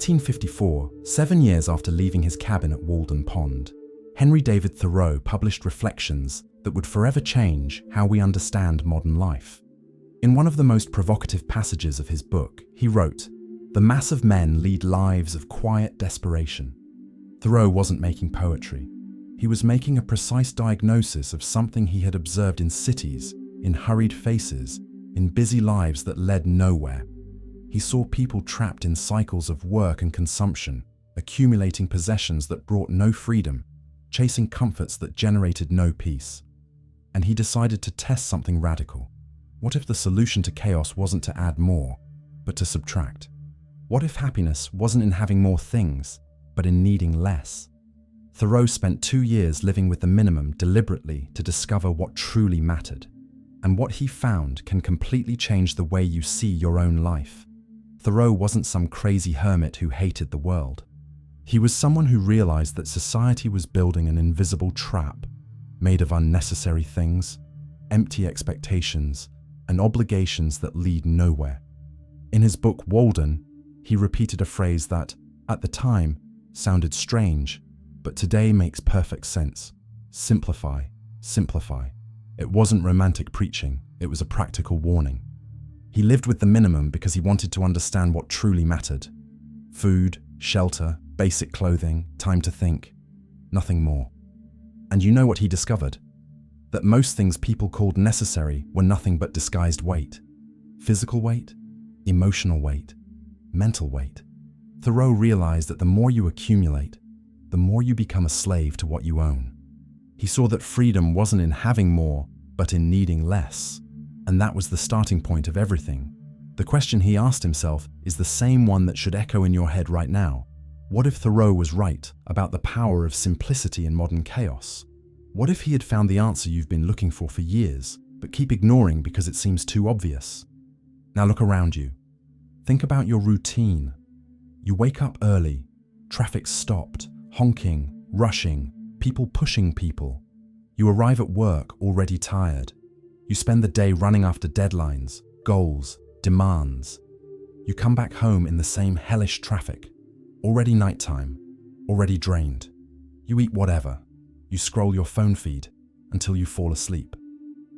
1854, 7 years after leaving his cabin at Walden Pond, Henry David Thoreau published reflections that would forever change how we understand modern life. In one of the most provocative passages of his book, he wrote, "The mass of men lead lives of quiet desperation." Thoreau wasn't making poetry. He was making a precise diagnosis of something he had observed in cities, in hurried faces, in busy lives that led nowhere. He saw people trapped in cycles of work and consumption, accumulating possessions that brought no freedom, chasing comforts that generated no peace. And he decided to test something radical. What if the solution to chaos wasn't to add more, but to subtract? What if happiness wasn't in having more things, but in needing less? Thoreau spent 2 years living with the minimum deliberately to discover what truly mattered. And what he found can completely change the way you see your own life. Thoreau wasn't some crazy hermit who hated the world. He was someone who realized that society was building an invisible trap made of unnecessary things, empty expectations, and obligations that lead nowhere. In his book Walden, he repeated a phrase that, at the time, sounded strange, but today makes perfect sense. Simplify, simplify. It wasn't romantic preaching, it was a practical warning. He lived with the minimum because he wanted to understand what truly mattered. Food, shelter, basic clothing, time to think. Nothing more. And you know what he discovered? That most things people called necessary were nothing but disguised weight. Physical weight, emotional weight, mental weight. Thoreau realized that the more you accumulate, the more you become a slave to what you own. He saw that freedom wasn't in having more, but in needing less. And that was the starting point of everything. The question he asked himself is the same one that should echo in your head right now. What if Thoreau was right about the power of simplicity in modern chaos? What if he had found the answer you've been looking for years, but keep ignoring because it seems too obvious? Now look around you. Think about your routine. You wake up early, traffic stopped, honking, rushing, people pushing people. You arrive at work already tired. You spend the day running after deadlines, goals, demands. You come back home in the same hellish traffic, already nighttime, already drained. You eat whatever. You scroll your phone feed until you fall asleep.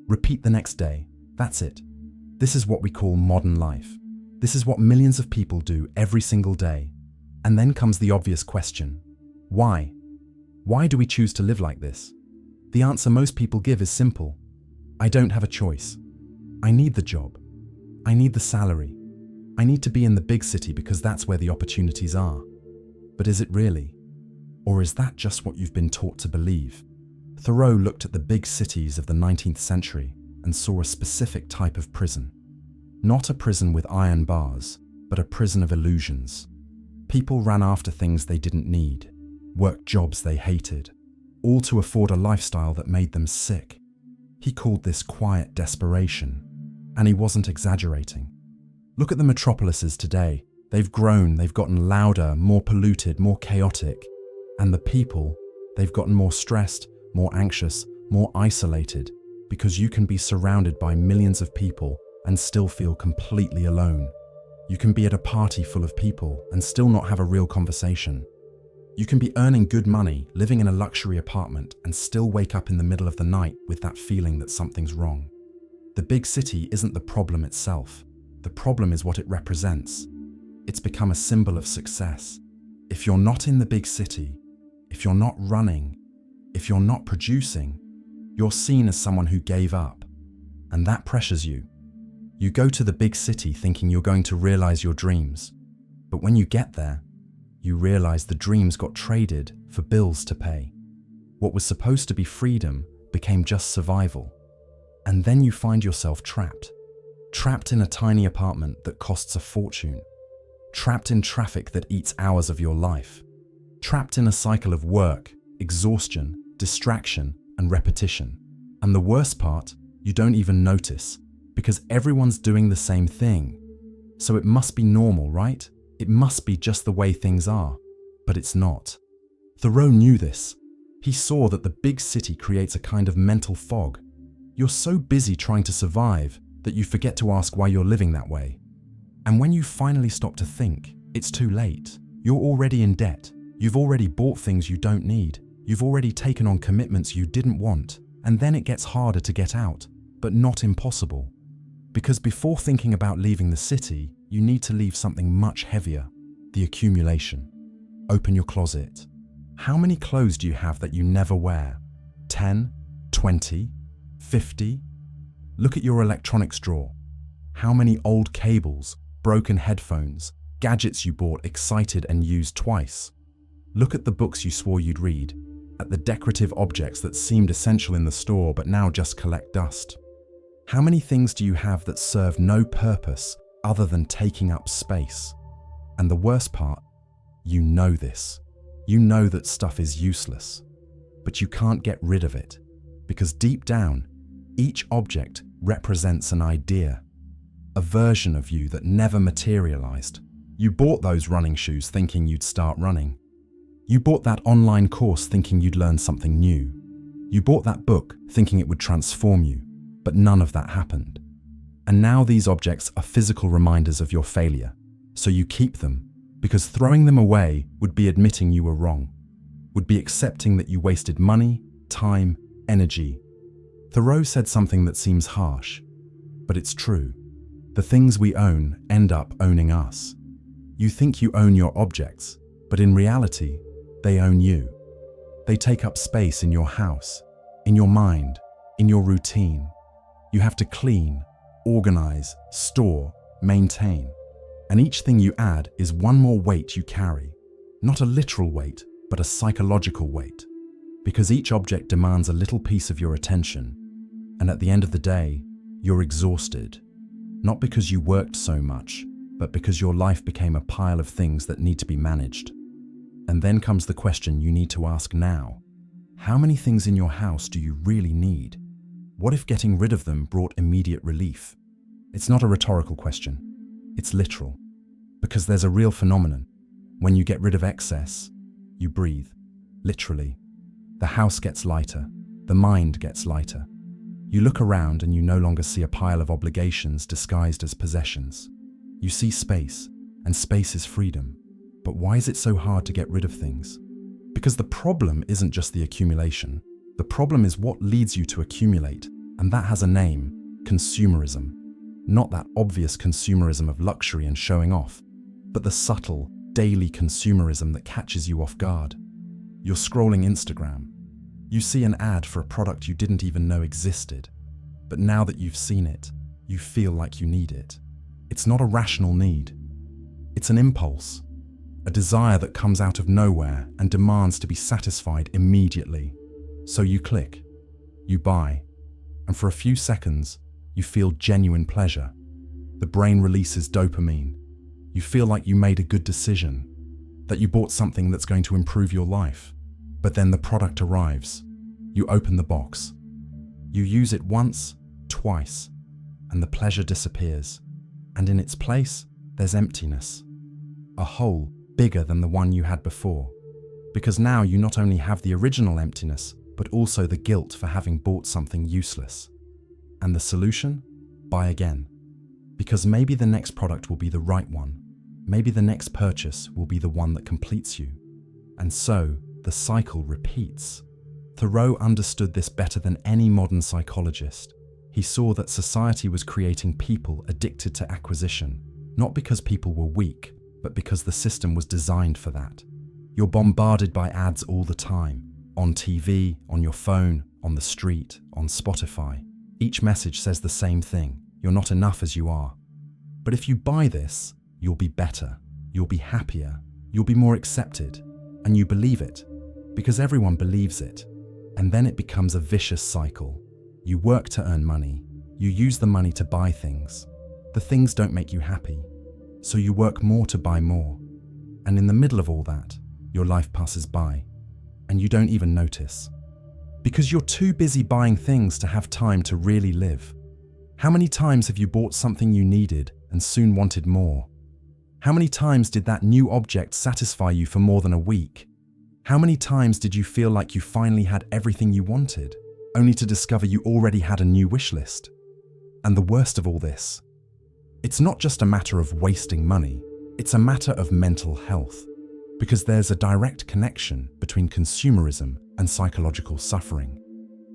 Repeat the next day. That's it. This is what we call modern life. This is what millions of people do every single day. And then comes the obvious question. Why? Why do we choose to live like this? The answer most people give is simple. I don't have a choice. I need the job. I need the salary. I need to be in the big city because that's where the opportunities are. But is it really? Or is that just what you've been taught to believe? Thoreau looked at the big cities of the 19th century and saw a specific type of prison. Not a prison with iron bars, but a prison of illusions. People ran after things they didn't need, worked jobs they hated, all to afford a lifestyle that made them sick. He called this quiet desperation, and he wasn't exaggerating. Look at the metropolises today. They've grown, they've gotten louder, more polluted, more chaotic. And the people, they've gotten more stressed, more anxious, more isolated, because you can be surrounded by millions of people and still feel completely alone. You can be at a party full of people and still not have a real conversation. You can be earning good money, living in a luxury apartment, and still wake up in the middle of the night with that feeling that something's wrong. The big city isn't the problem itself. The problem is what it represents. It's become a symbol of success. If you're not in the big city, if you're not running, if you're not producing, you're seen as someone who gave up. And that pressures you. You go to the big city thinking you're going to realize your dreams. But when you get there, you realize the dreams got traded for bills to pay. What was supposed to be freedom became just survival. And then you find yourself trapped. Trapped in a tiny apartment that costs a fortune. Trapped in traffic that eats hours of your life. Trapped in a cycle of work, exhaustion, distraction, and repetition. And the worst part, you don't even notice, because everyone's doing the same thing. So it must be normal, right? It must be just the way things are. But it's not. Thoreau knew this. He saw that the big city creates a kind of mental fog. You're so busy trying to survive that you forget to ask why you're living that way. And when you finally stop to think, it's too late. You're already in debt. You've already bought things you don't need. You've already taken on commitments you didn't want. And then it gets harder to get out, but not impossible. Because before thinking about leaving the city, you need to leave something much heavier: the accumulation. Open your closet. How many clothes do you have that you never wear? 10? 20? 50? Look at your electronics drawer. How many old cables, broken headphones, gadgets you bought excited and used twice? Look at the books you swore you'd read, at the decorative objects that seemed essential in the store but now just collect dust. How many things do you have that serve no purpose other than taking up space? And the worst part, you know this. You know that stuff is useless, but you can't get rid of it, because deep down, each object represents an idea, a version of you that never materialized. You bought those running shoes thinking you'd start running. You bought that online course thinking you'd learn something new. You bought that book thinking it would transform you, but none of that happened. And now these objects are physical reminders of your failure, so you keep them, because throwing them away would be admitting you were wrong, would be accepting that you wasted money, time, energy. Thoreau said something that seems harsh, but it's true. The things we own end up owning us. You think you own your objects, but in reality, they own you. They take up space in your house, in your mind, in your routine. You have to clean, organize, store, maintain. And each thing you add is one more weight you carry. Not a literal weight, but a psychological weight. Because each object demands a little piece of your attention. And at the end of the day, you're exhausted. Not because you worked so much, but because your life became a pile of things that need to be managed. And then comes the question you need to ask now. How many things in your house do you really need? What if getting rid of them brought immediate relief? It's not a rhetorical question. It's literal. Because there's a real phenomenon. When you get rid of excess, you breathe. Literally. The house gets lighter. The mind gets lighter. You look around and you no longer see a pile of obligations disguised as possessions. You see space, and space is freedom. But why is it so hard to get rid of things? Because the problem isn't just the accumulation. The problem is what leads you to accumulate, and that has a name: consumerism. Not that obvious consumerism of luxury and showing off, but the subtle, daily consumerism that catches you off guard. You're scrolling Instagram. You see an ad for a product you didn't even know existed, but now that you've seen it, you feel like you need it. It's not a rational need. It's an impulse, a desire that comes out of nowhere and demands to be satisfied immediately. So you click, you buy, and for a few seconds, you feel genuine pleasure. The brain releases dopamine. You feel like you made a good decision, that you bought something that's going to improve your life. But then the product arrives. You open the box. You use it once, twice, and the pleasure disappears. And in its place, there's emptiness. A hole bigger than the one you had before. Because now you not only have the original emptiness, but also the guilt for having bought something useless. And the solution? Buy again. Because maybe the next product will be the right one. Maybe the next purchase will be the one that completes you. And so, the cycle repeats. Thoreau understood this better than any modern psychologist. He saw that society was creating people addicted to acquisition, not because people were weak, but because the system was designed for that. You're bombarded by ads all the time, on TV, on your phone, on the street, on Spotify. Each message says the same thing: you're not enough as you are. But if you buy this, you'll be better, you'll be happier, you'll be more accepted, and you believe it, because everyone believes it. And then it becomes a vicious cycle. You work to earn money, you use the money to buy things. The things don't make you happy, so you work more to buy more. And in the middle of all that, your life passes by, and you don't even notice. Because you're too busy buying things to have time to really live. How many times have you bought something you needed and soon wanted more? How many times did that new object satisfy you for more than a week? How many times did you feel like you finally had everything you wanted, only to discover you already had a new wish list? And the worst of all this, it's not just a matter of wasting money, it's a matter of mental health. because there's a direct connection between consumerism and psychological suffering.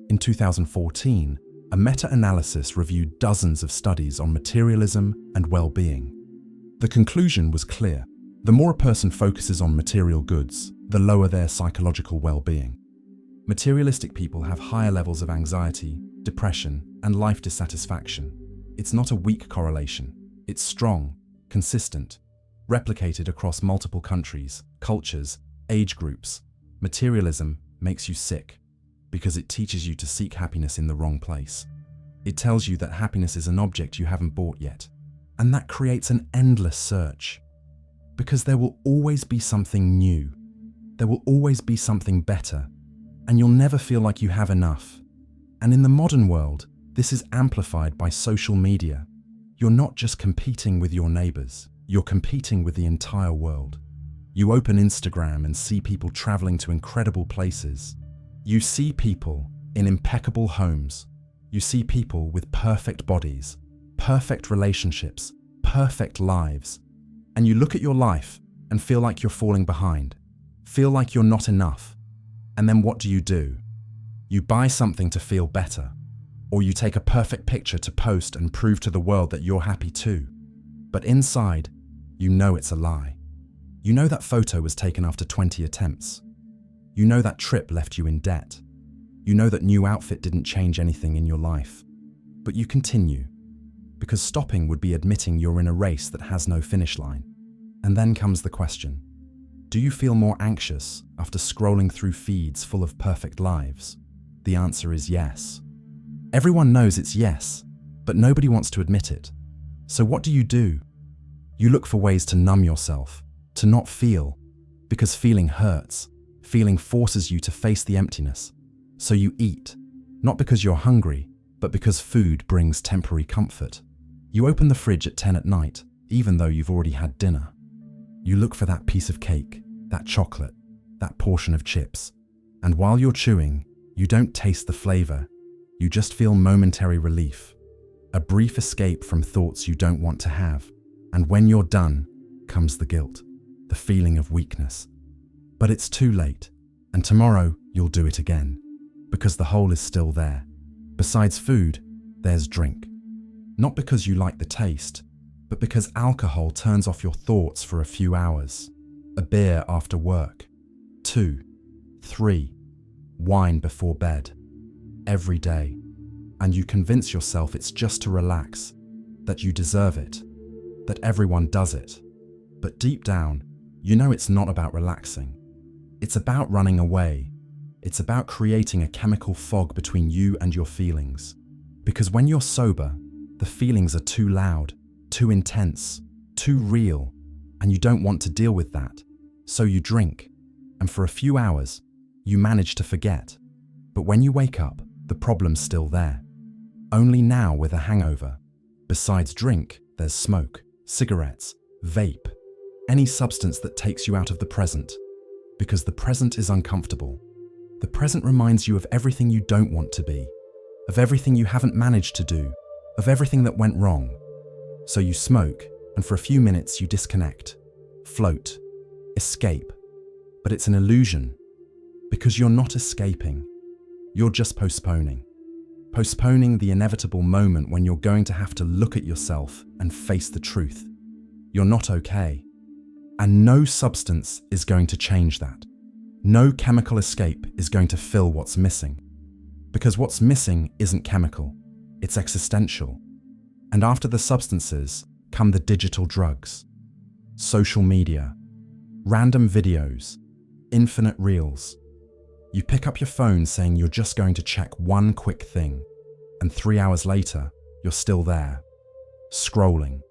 In 2014, a meta-analysis reviewed dozens of studies on materialism and well-being. The conclusion was clear. The more a person focuses on material goods, the lower their psychological well-being. Materialistic people have higher levels of anxiety, depression, and life dissatisfaction. It's not a weak correlation. It's strong, consistent, replicated across multiple countries, cultures, age groups. Materialism makes you sick because it teaches you to seek happiness in the wrong place. It tells you that happiness is an object you haven't bought yet, and that creates an endless search. Because there will always be something new. There will always be something better, and you'll never feel like you have enough. And in the modern world, this is amplified by social media. You're not just competing with your neighbors, you're competing with the entire world. You open Instagram and see people traveling to incredible places. You see people in impeccable homes. You see people with perfect bodies, perfect relationships, perfect lives. And you look at your life and feel like you're falling behind, feel like you're not enough. And then what do? You buy something to feel better, or you take a perfect picture to post and prove to the world that you're happy too. But inside, you know it's a lie. You know that photo was taken after 20 attempts. You know that trip left you in debt. You know that new outfit didn't change anything in your life. But you continue, because stopping would be admitting you're in a race that has no finish line. And then comes the question, do you feel more anxious after scrolling through feeds full of perfect lives? The answer is yes. Everyone knows it's yes, but nobody wants to admit it. So what do? You look for ways to numb yourself, to not feel, because feeling hurts. Feeling forces you to face the emptiness. So you eat, not because you're hungry, but because food brings temporary comfort. You open the fridge at 10 at night, even though you've already had dinner. You look for that piece of cake, that chocolate, that portion of chips. And while you're chewing, you don't taste the flavor. You just feel momentary relief, a brief escape from thoughts you don't want to have. And when you're done, comes the guilt, the feeling of weakness. But it's too late, and tomorrow you'll do it again, because the hole is still there. Besides food, there's drink. Not because you like the taste, but because alcohol turns off your thoughts for a few hours. A beer after work. 2, 3, wine before bed. Every day. And you convince yourself it's just to relax, that you deserve it, that everyone does it. But deep down, you know it's not about relaxing. It's about running away. It's about creating a chemical fog between you and your feelings. Because when you're sober, the feelings are too loud, too intense, too real, and you don't want to deal with that. So you drink, and for a few hours, you manage to forget. But when you wake up, the problem's still there. Only now with a hangover. Besides drink, there's smoke, cigarettes, vape, any substance that takes you out of the present. Because the present is uncomfortable. The present reminds you of everything you don't want to be, of everything you haven't managed to do, of everything that went wrong. So you smoke, and for a few minutes you disconnect, float, escape. But it's an illusion, because you're not escaping. You're just postponing. Postponing the inevitable moment when you're going to have to look at yourself and face the truth. You're not okay. And no substance is going to change that. No chemical escape is going to fill what's missing. Because what's missing isn't chemical, it's existential. And after the substances come the digital drugs, social media, random videos, infinite reels. You pick up your phone saying you're just going to check one quick thing, and 3 hours later, you're still there, scrolling,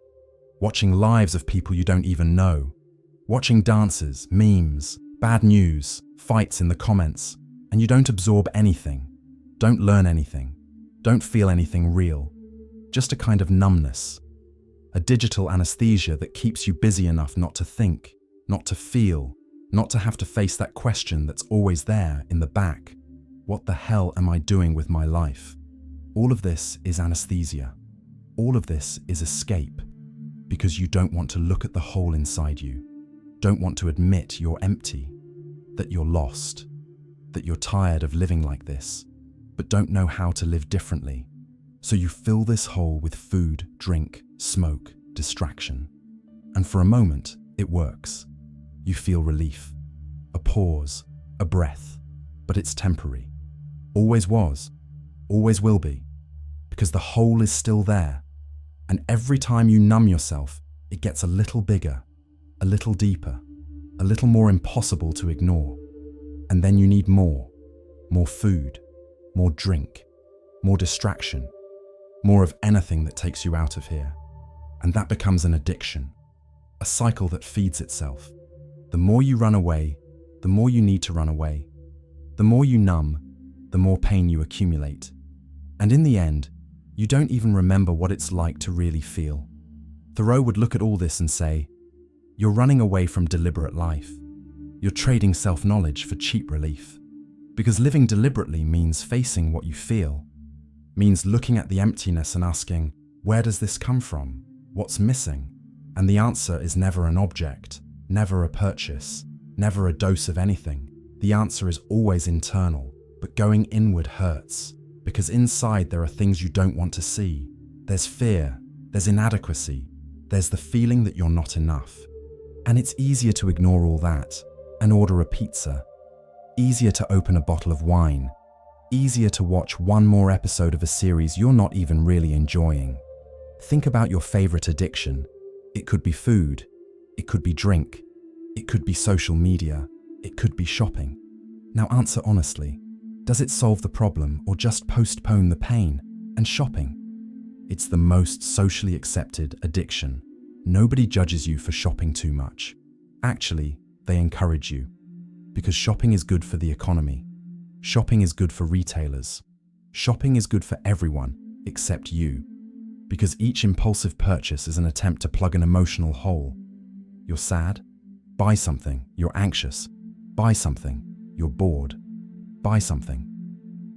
watching lives of people you don't even know, watching dances, memes, bad news, fights in the comments, and you don't absorb anything, don't learn anything, don't feel anything real, just a kind of numbness, a digital anesthesia that keeps you busy enough not to think, not to feel, not to have to face that question that's always there in the back. What the hell am I doing with my life? All of this is anesthesia. All of this is escape, because you don't want to look at the hole inside you. don't want to admit you're empty, that you're lost, that you're tired of living like this, but don't know how to live differently. So you fill this hole with food, drink, smoke, distraction. And for a moment, it works. You feel relief, a pause, a breath, but it's temporary. Always was, always will be, because the hole is still there. And every time you numb yourself, it gets a little bigger, a little deeper, a little more impossible to ignore. And then you need more food, more drink, more distraction, more of anything that takes you out of here. And that becomes an addiction, a cycle that feeds itself. The more you run away, the more you need to run away. The more you numb, the more pain you accumulate. And in the end, you don't even remember what it's like to really feel. Thoreau would look at all this and say, you're running away from deliberate life. You're trading self-knowledge for cheap relief. Because living deliberately means facing what you feel, means looking at the emptiness and asking, where does this come from? What's missing? And the answer is never an object, never a purchase, never a dose of anything. The answer is always internal, but going inward hurts, because inside there are things you don't want to see. There's fear, there's inadequacy, there's the feeling that you're not enough. And it's easier to ignore all that and order a pizza, easier to open a bottle of wine, easier to watch one more episode of a series you're not even really enjoying. Think about your favorite addiction. It could be food, it could be drink, it could be social media, it could be shopping. Now answer honestly, does it solve the problem or just postpone the pain? And shopping? It's the most socially accepted addiction. Nobody judges you for shopping too much. Actually, they encourage you. Because shopping is good for the economy. Shopping is good for retailers. Shopping is good for everyone except you. Because each impulsive purchase is an attempt to plug an emotional hole. You're sad? Buy something. You're anxious? Buy something. You're bored? Buy something.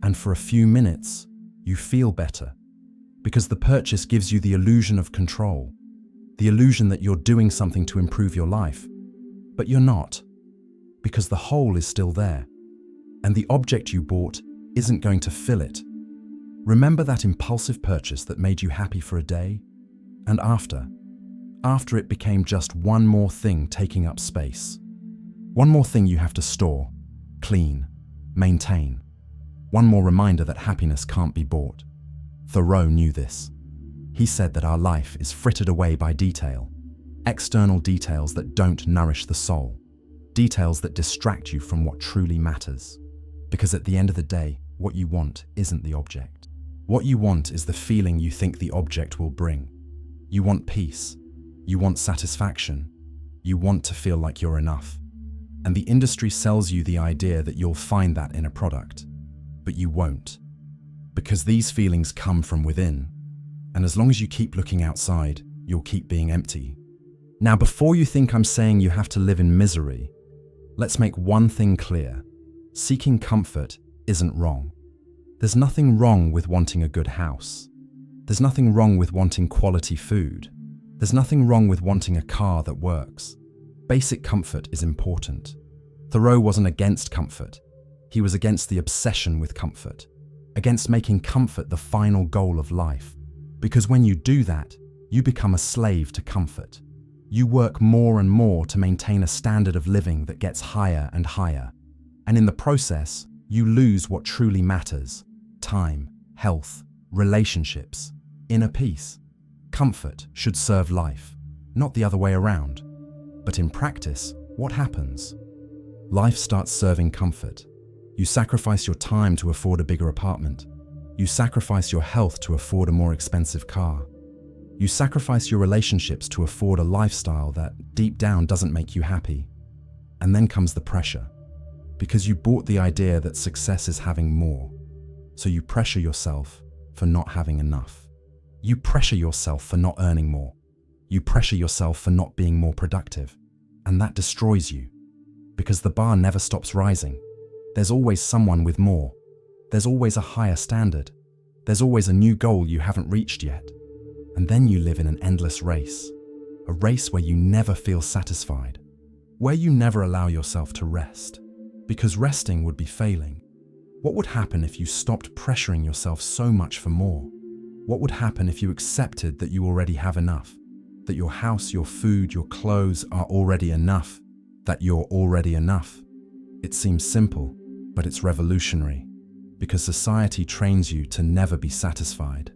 And for a few minutes, you feel better. Because the purchase gives you the illusion of control. The illusion that you're doing something to improve your life. But you're not. Because the hole is still there. And the object you bought isn't going to fill it. Remember that impulsive purchase that made you happy for a day? And after it became just one more thing taking up space. One more thing you have to store, clean, maintain. One more reminder that happiness can't be bought. Thoreau knew this. He said that our life is frittered away by detail, external details that don't nourish the soul, details that distract you from what truly matters. Because at the end of the day, what you want isn't the object. What you want is the feeling you think the object will bring. You want peace. You want satisfaction. You want to feel like you're enough. And the industry sells you the idea that you'll find that in a product. But you won't. Because these feelings come from within. And as long as you keep looking outside, you'll keep being empty. Now, before you think I'm saying you have to live in misery, let's make one thing clear. Seeking comfort isn't wrong. There's nothing wrong with wanting a good house. There's nothing wrong with wanting quality food. There's nothing wrong with wanting a car that works. Basic comfort is important. Thoreau wasn't against comfort. He was against the obsession with comfort, against making comfort the final goal of life. Because when you do that, you become a slave to comfort. You work more and more to maintain a standard of living that gets higher and higher. And in the process, you lose what truly matters: time, health, relationships, inner peace. Comfort should serve life, not the other way around. But in practice, what happens? Life starts serving comfort. You sacrifice your time to afford a bigger apartment. You sacrifice your health to afford a more expensive car. You sacrifice your relationships to afford a lifestyle that, deep down, doesn't make you happy. And then comes the pressure. Because you bought the idea that success is having more. So you pressure yourself for not having enough. You pressure yourself for not earning more. You pressure yourself for not being more productive. And that destroys you. Because the bar never stops rising. There's always someone with more. There's always a higher standard. There's always a new goal you haven't reached yet. And then you live in an endless race. A race where you never feel satisfied. where you never allow yourself to rest, because resting would be failing. What would happen if you stopped pressuring yourself so much for more? What would happen if you accepted that you already have enough? That your house, your food, your clothes are already enough? That you're already enough? It seems simple, but it's revolutionary, because society trains you to never be satisfied,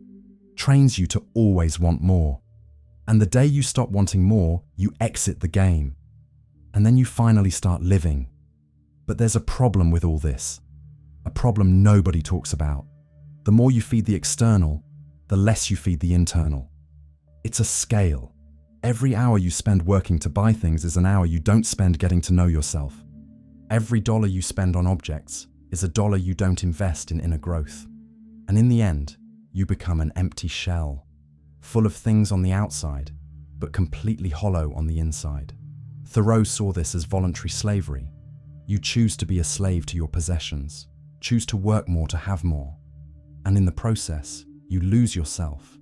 trains you to always want more. And the day you stop wanting more, you exit the game. And then you finally start living. But there's a problem with all this, a problem nobody talks about. The more you feed the external, the less you feed the internal. It's a scale. Every hour you spend working to buy things is an hour you don't spend getting to know yourself. Every dollar you spend on objects is a dollar you don't invest in inner growth. And in the end, you become an empty shell, full of things on the outside, but completely hollow on the inside. Thoreau saw this as voluntary slavery. You choose to be a slave to your possessions, choose to work more to have more. And in the process, you lose yourself.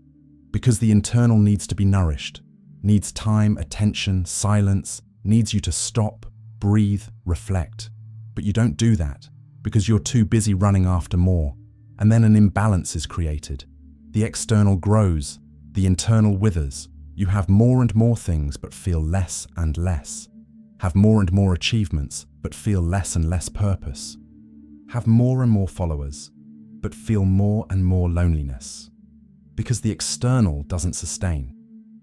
Because the internal needs to be nourished, needs time, attention, silence, needs you to stop, breathe, reflect. But you don't do that because you're too busy running after more, and then an imbalance is created. The external grows, the internal withers. You have more and more things but feel less and less. Have more and more achievements but feel less and less purpose. Have more and more followers but feel more and more loneliness. Because the external doesn't sustain.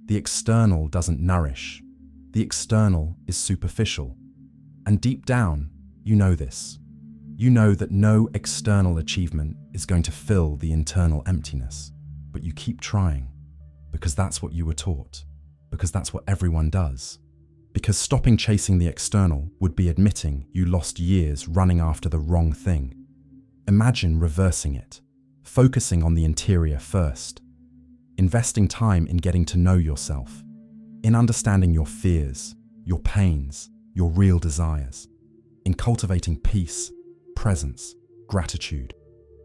The external doesn't nourish. The external is superficial. And deep down, you know this. You know that no external achievement is going to fill the internal emptiness. But you keep trying, because that's what you were taught, because that's what everyone does. Because stopping chasing the external would be admitting you lost years running after the wrong thing. Imagine reversing it, focusing on the interior first, investing time in getting to know yourself, in understanding your fears, your pains, your real desires, in cultivating peace, presence, gratitude.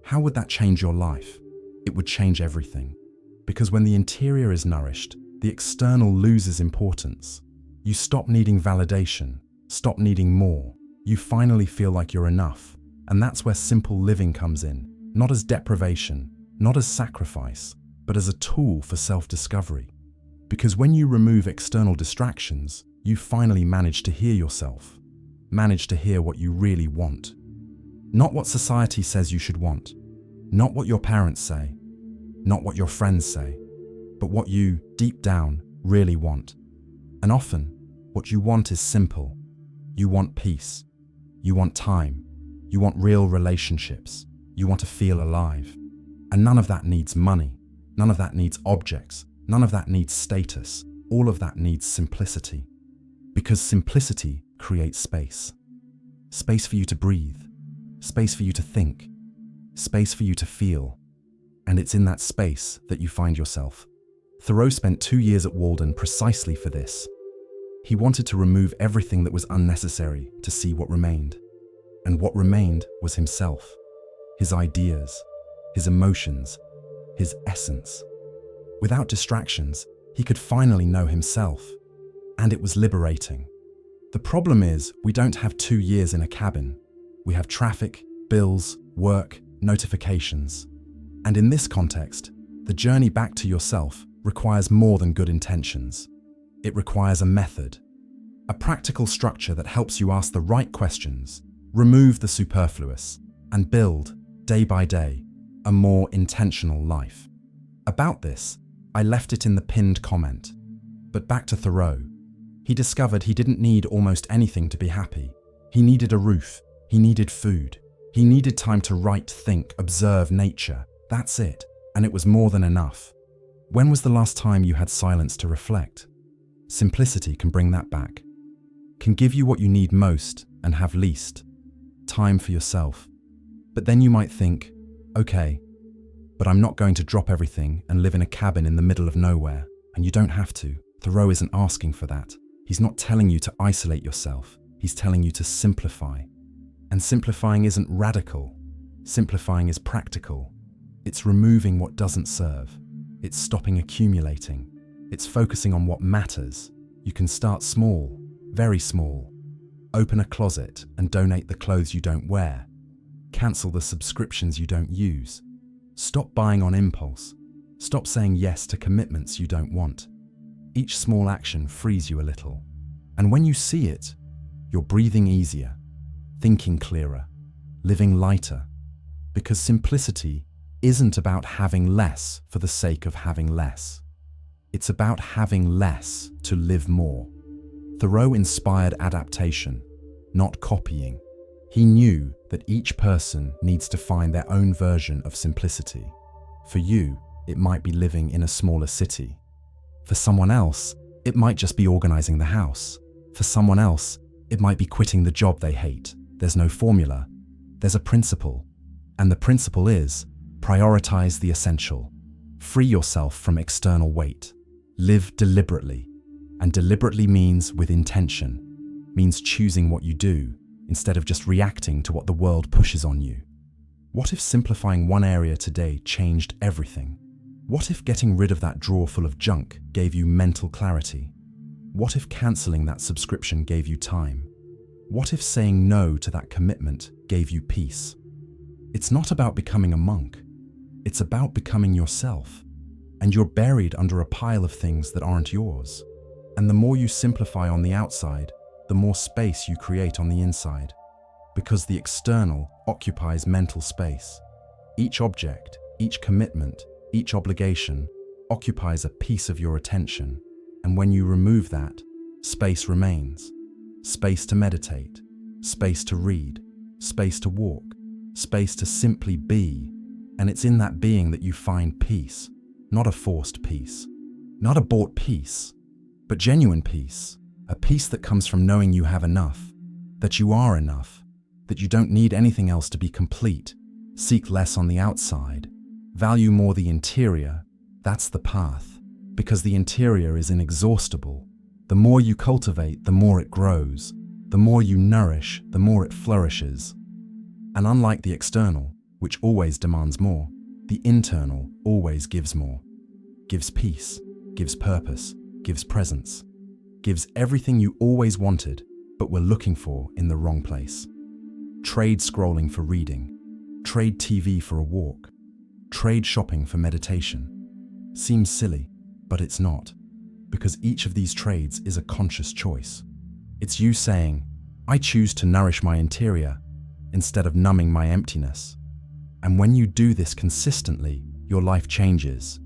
How would that change your life? It would change everything. Because when the interior is nourished, the external loses importance. You stop needing validation, stop needing more. You finally feel like you're enough. And that's where simple living comes in, not as deprivation, not as sacrifice, but as a tool for self-discovery. Because when you remove external distractions, you finally manage to hear yourself, manage to hear what you really want. Not what society says you should want, not what your parents say, not what your friends say, but what you, deep down, really want. And often, what you want is simple. You want peace. You want time. You want real relationships. You want to feel alive. And none of that needs money. None of that needs objects. None of that needs status. All of that needs simplicity. Because simplicity creates space. Space for you to breathe. Space for you to think. Space for you to feel. And it's in that space that you find yourself. Thoreau spent 2 years at Walden precisely for this. He wanted to remove everything that was unnecessary to see what remained. And what remained was himself, his ideas, his emotions, his essence. Without distractions, he could finally know himself. And it was liberating. The problem is, we don't have 2 years in a cabin. We have traffic, bills, work, notifications. And in this context, the journey back to yourself requires more than good intentions. It requires a method, a practical structure that helps you ask the right questions, remove the superfluous, and build, day by day, a more intentional life. About this, I left it in the pinned comment. But back to Thoreau. He discovered he didn't need almost anything to be happy. He needed a roof. He needed food. He needed time to write, think, observe nature. That's it. And it was more than enough. When was the last time you had silence to reflect? Simplicity can bring that back. Can give you what you need most and have least. Time for yourself. But then you might think, okay, but I'm not going to drop everything and live in a cabin in the middle of nowhere. And you don't have to. Thoreau isn't asking for that. He's not telling you to isolate yourself. He's telling you to simplify. And simplifying isn't radical. Simplifying is practical. It's removing what doesn't serve. It's stopping accumulating. It's focusing on what matters. You can start small, very small. Open a closet and donate the clothes you don't wear. Cancel the subscriptions you don't use. Stop buying on impulse. Stop saying yes to commitments you don't want. Each small action frees you a little. And when you see it, you're breathing easier, thinking clearer, living lighter. Because simplicity isn't about having less for the sake of having less. It's about having less to live more. Thoreau inspired adaptation, not copying. He knew that each person needs to find their own version of simplicity. For you, it might be living in a smaller city. For someone else, it might just be organizing the house. For someone else, it might be quitting the job they hate. There's no formula. There's a principle. And the principle is, prioritize the essential. Free yourself from external weight. Live deliberately. And deliberately means with intention. Means choosing what you do, instead of just reacting to what the world pushes on you. What if simplifying one area today changed everything? What if getting rid of that drawer full of junk gave you mental clarity? What if canceling that subscription gave you time? What if saying no to that commitment gave you peace? It's not about becoming a monk. It's about becoming yourself. And you're buried under a pile of things that aren't yours. And the more you simplify on the outside, the more space you create on the inside. Because the external occupies mental space. Each object, each commitment, each obligation occupies a piece of your attention. And when you remove that, space remains. Space to meditate, space to read, space to walk, space to simply be. And it's in that being that you find peace, not a forced peace, not a bought peace, but genuine peace, a peace that comes from knowing you have enough, that you are enough, that you don't need anything else to be complete. Seek less on the outside, value more the interior. That's the path, because the interior is inexhaustible. The more you cultivate, the more it grows. The more you nourish, the more it flourishes. And unlike the external, which always demands more, the internal always gives more. Gives peace, gives purpose, gives presence, gives everything you always wanted, but were looking for in the wrong place. Trade scrolling for reading. Trade TV for a walk. Trade shopping for meditation. Seems silly, but it's not. Because each of these trades is a conscious choice. It's you saying, I choose to nourish my interior instead of numbing my emptiness. And when you do this consistently, your life changes.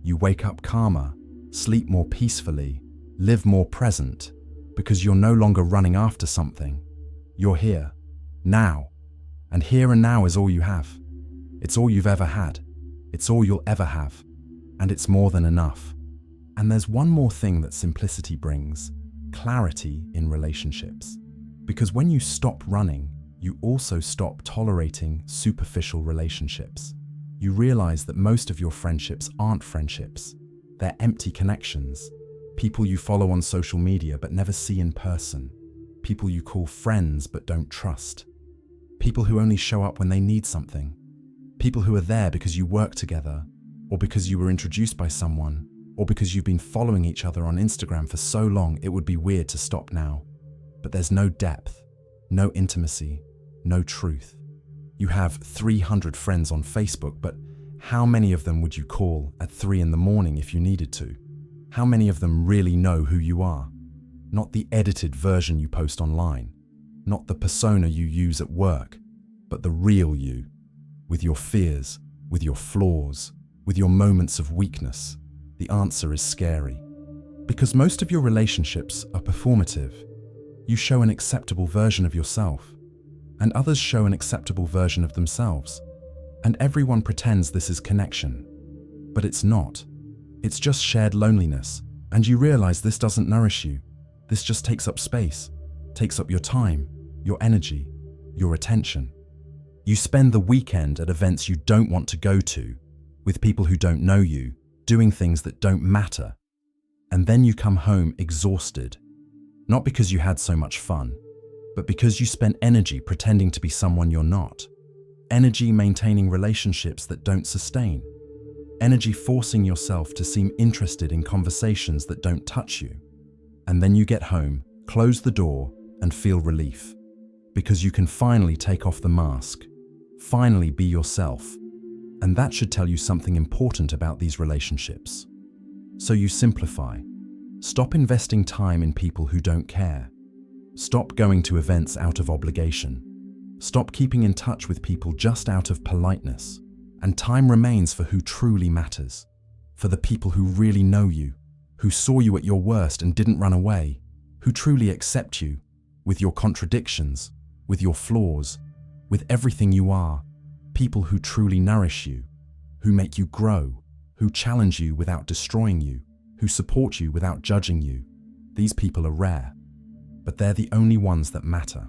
You wake up calmer, sleep more peacefully, live more present, because you're no longer running after something. You're here, now. And here and now is all you have. It's all you've ever had. It's all you'll ever have. And it's more than enough. And there's one more thing that simplicity brings: clarity in relationships. Because when you stop running, you also stop tolerating superficial relationships. You realize that most of your friendships aren't friendships. They're empty connections. People you follow on social media but never see in person. People you call friends but don't trust. People who only show up when they need something. People who are there because you work together, or because you were introduced by someone, or because you've been following each other on Instagram for so long it would be weird to stop now. But there's no depth, no intimacy, no truth. You have 300 friends on Facebook, but how many of them would you call at 3 a.m. if you needed to? How many of them really know who you are? Not the edited version you post online, not the persona you use at work, but the real you, with your fears, with your flaws, with your moments of weakness. The answer is scary. Because most of your relationships are performative. You show an acceptable version of yourself, and others show an acceptable version of themselves. And everyone pretends this is connection. But it's not. It's just shared loneliness, and you realize this doesn't nourish you. This just takes up space, takes up your time, your energy, your attention. You spend the weekend at events you don't want to go to, with people who don't know you, doing things that don't matter. And then you come home exhausted, not because you had so much fun, but because you spent energy pretending to be someone you're not. Energy maintaining relationships that don't sustain. Energy forcing yourself to seem interested in conversations that don't touch you. And then you get home, close the door, and feel relief. Because you can finally take off the mask, finally be yourself. And that should tell you something important about these relationships. So you simplify. Stop investing time in people who don't care. Stop going to events out of obligation. Stop keeping in touch with people just out of politeness. And time remains for who truly matters. For the people who really know you, who saw you at your worst and didn't run away, who truly accept you, with your contradictions, with your flaws, with everything you are. People who truly nourish you, who make you grow, who challenge you without destroying you, who support you without judging you. These people are rare, but they're the only ones that matter.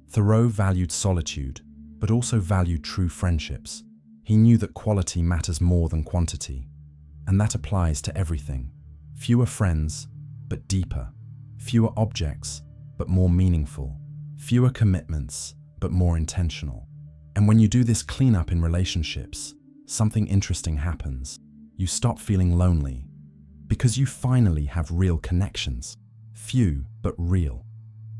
Thoreau valued solitude, but also valued true friendships. He knew that quality matters more than quantity, and that applies to everything. Fewer friends, but deeper. Fewer objects, but more meaningful. Fewer commitments, but more intentional. And when you do this cleanup in relationships, something interesting happens. You stop feeling lonely, because you finally have real connections. Few, but real.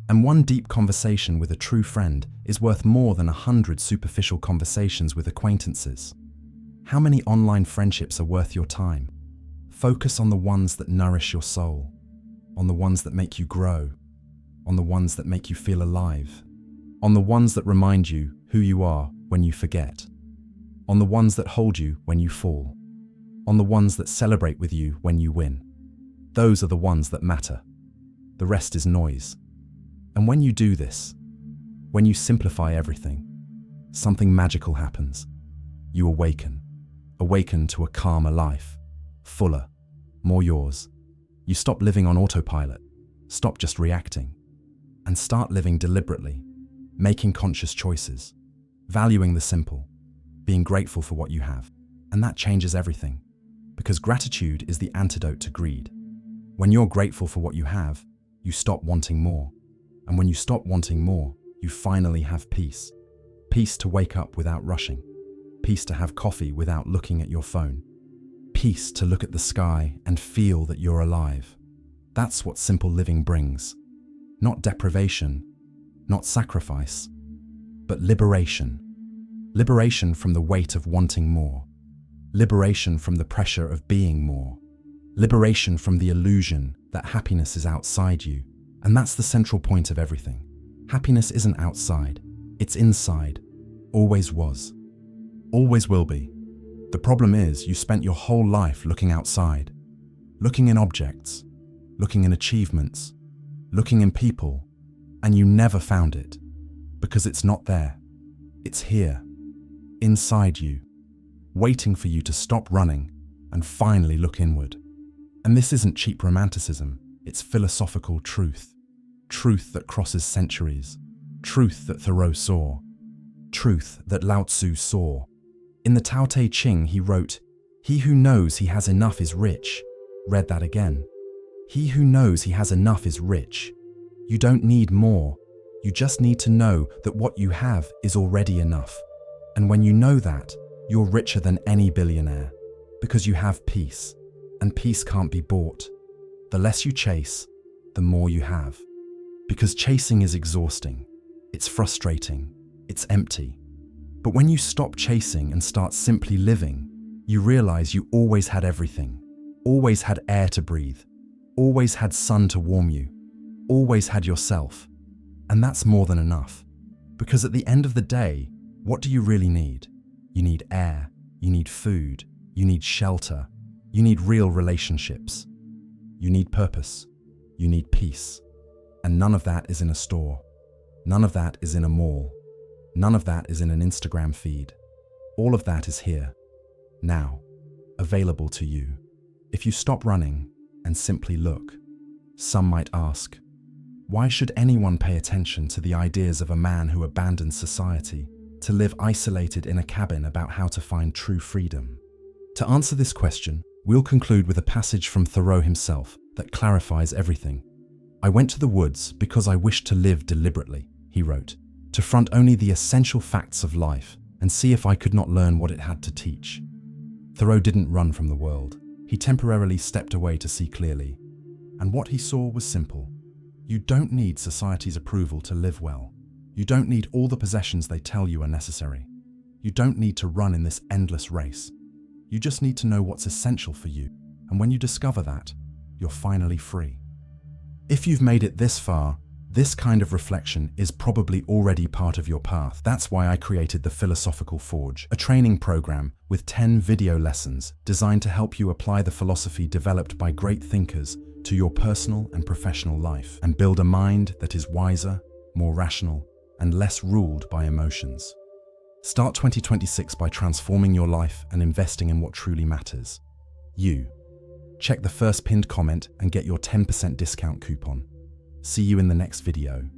And one deep conversation with a true friend is worth more than 100 superficial conversations with acquaintances. How many online friendships are worth your time? Focus on the ones that nourish your soul, on the ones that make you grow, on the ones that make you feel alive, on the ones that remind you who you are when you forget, on the ones that hold you when you fall, on the ones that celebrate with you when you win. Those are the ones that matter. The rest is noise. And when you do this, when you simplify everything, something magical happens. You awaken to a calmer life, fuller, more yours. You stop living on autopilot, stop just reacting, and start living deliberately, making conscious choices, valuing the simple, being grateful for what you have. And that changes everything, because gratitude is the antidote to greed. When you're grateful for what you have, you stop wanting more. And when you stop wanting more, you finally have peace. Peace to wake up without rushing. Peace to have coffee without looking at your phone. Peace to look at the sky and feel that you're alive. That's what simple living brings. Not deprivation, not sacrifice, but liberation. Liberation from the weight of wanting more. Liberation from the pressure of being more. Liberation from the illusion that happiness is outside you. And that's the central point of everything. Happiness isn't outside, it's inside. Always was. Always will be. The problem is you spent your whole life looking outside, looking in objects, looking in achievements, looking in people, and you never found it, because it's not there. It's here, inside you, waiting for you to stop running and finally look inward. And this isn't cheap romanticism, it's philosophical truth. Truth that crosses centuries. Truth that Thoreau saw. Truth that Lao Tzu saw. In the Tao Te Ching he wrote, "He who knows he has enough is rich." Read that again. He who knows he has enough is rich. You don't need more. You just need to know that what you have is already enough. And when you know that, you're richer than any billionaire. Because you have peace. And peace can't be bought. The less you chase, the more you have. Because chasing is exhausting. It's frustrating. It's empty. But when you stop chasing and start simply living, you realize you always had everything. Always had air to breathe. Always had sun to warm you. Always had yourself. And that's more than enough. Because at the end of the day, what do you really need? You need air. You need food. You need shelter. You need real relationships. You need purpose. You need peace. And none of that is in a store. None of that is in a mall. None of that is in an Instagram feed. All of that is here, now, available to you. If you stop running and simply look, some might ask, why should anyone pay attention to the ideas of a man who abandoned society to live isolated in a cabin about how to find true freedom? To answer this question, we'll conclude with a passage from Thoreau himself that clarifies everything. "I went to the woods because I wished to live deliberately," he wrote, "to front only the essential facts of life and see if I could not learn what it had to teach." Thoreau didn't run from the world. He temporarily stepped away to see clearly. And what he saw was simple. You don't need society's approval to live well. You don't need all the possessions they tell you are necessary. You don't need to run in this endless race. You just need to know what's essential for you, and when you discover that, you're finally free. If you've made it this far, this kind of reflection is probably already part of your path. That's why I created the Philosophical Forge, a training program with 10 video lessons designed to help you apply the philosophy developed by great thinkers to your personal and professional life and build a mind that is wiser, more rational, and less ruled by emotions. Start 2026 by transforming your life and investing in what truly matters. You. Check the first pinned comment and get your 10% discount coupon. See you in the next video.